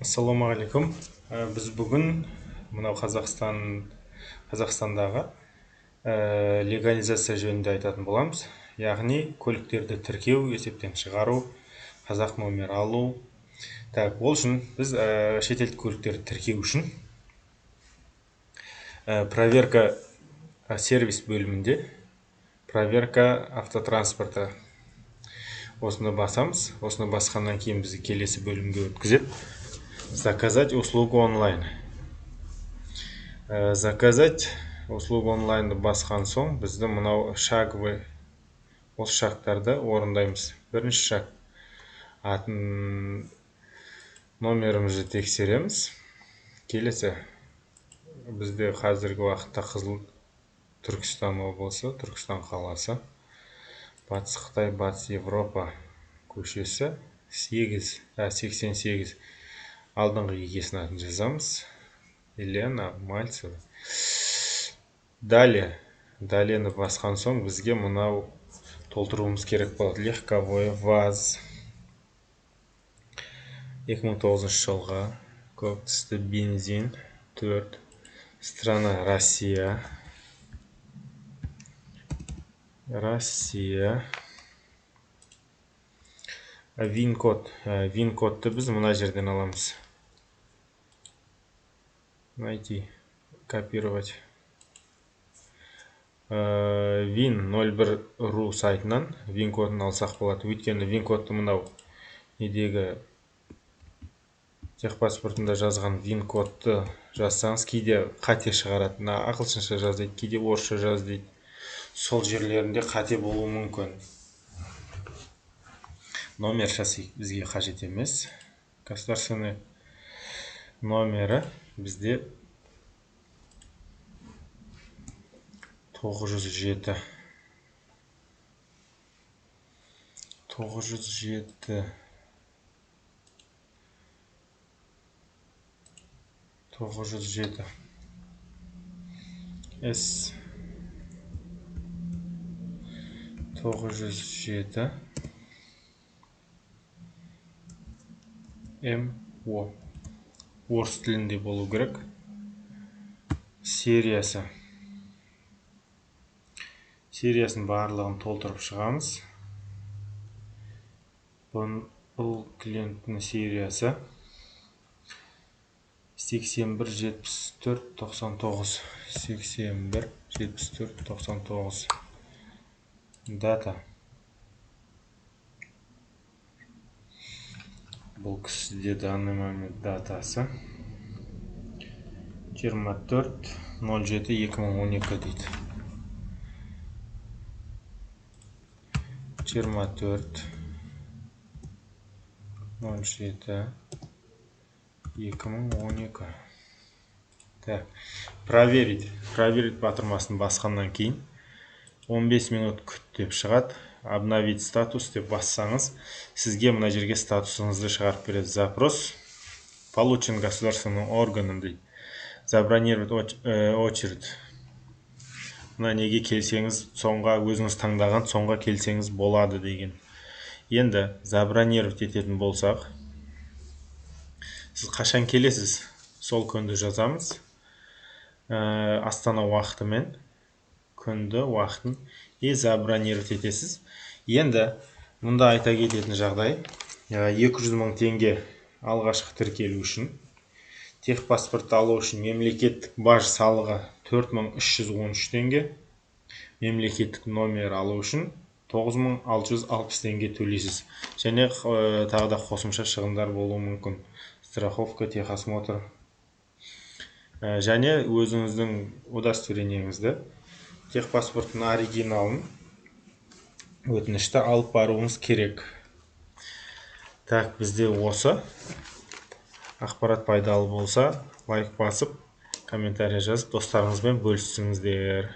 Ассалаумағалейкум. Біз бүгін мынау Қазақстандағы легализация жөнінде айтатын боламыз. Яғни көліктерді тіркеу, есептен шығару, қазақ номер алу. Ол үшін біз шетелдік көліктерді тіркеу үшін проверка сервис бөлімінде проверка автотранспорта осыны басамыз. Осыны басқаннан кейін бізге келесі бөлімге өткізеді. Заказать услугу онлайн. Заказать услугу онлайнды басқан соң бізді мынау шаговый осы шарттарды орындаймыз. Бірінші шаг атын номерімізді тексереміз. Келесі бізде қазіргі уақытта Қызыл Түркістан облысы, Түркістан қаласы, Батыс Қытай, Батыс Европа көшесі 88 алдыңғы егесінің атын жазамыз. Елена Мальцева. Далені басқан соң бізге мынау толтыруымыз керек болады. Легковой ВАЗ 2009 жылға, көк түсті бензин 4, страна Россия, ВИН-код. ВИН-кодты біз мына жерден аламыз. Найти, копировать. ВИН01.ру сайтынан ВИН-кодын алсақ болады. Өйткені ВИН-кодты мынау недегі техпаспортында жазған ВИН-кодты жазсаңыз, кейде қате шығарады. Ағылшынша жаз дейді, кейде орысша жаз дейді. Сол жерлерінде қате болуы мүмкін. Номер шасси бізге қажет емес. Государственный номері бізде 907. 907 С 907 МО. Орыс тілінде болу керек. Сериясын барлығын толтырып шығамыз. Бұл клиенттің сериясы 817499. 817499. Дата. Бұл кісіде данный момент датасы 24.07.2012 дейді. 24.07.2012. Проверить батырмасын басқаннан кейін 15 минут күт деп шығады. Обновить статус деп бассаңыз, сізге мына жерге статусыңызды шығарып береді. Запрос получен государственным органом дейді. Забронировать очередь. Мына неге келсеңіз, соңға өзіңіз таңдаған соңға келсеңіз болады деген. Енді забронировать ететін болсақ, сіз қашан келесіз? Сол күнді жазамыз. Астана уақытымен күнді уақытын забронировать етесіз. Енді мұнда айта кететін жағдай, 200 мың теңге алғашқы тіркелу үшін, техпаспорт алу үшін мемлекеттік баж салығы 4313 теңге, мемлекеттік номер алу үшін 9660 теңге төлейсіз. Және тағы да қосымша шығындар болуы мүмкін. Страховка, техосмотр. Және өзіңіздің удостоверениеңізді, техпаспорттың оригиналын өтінішті алып баруыңыз керек. Бізде осы. Ақпарат пайдалы болса, лайк басып, комментарий жазып, достарыңызбен бөліссіңіздер.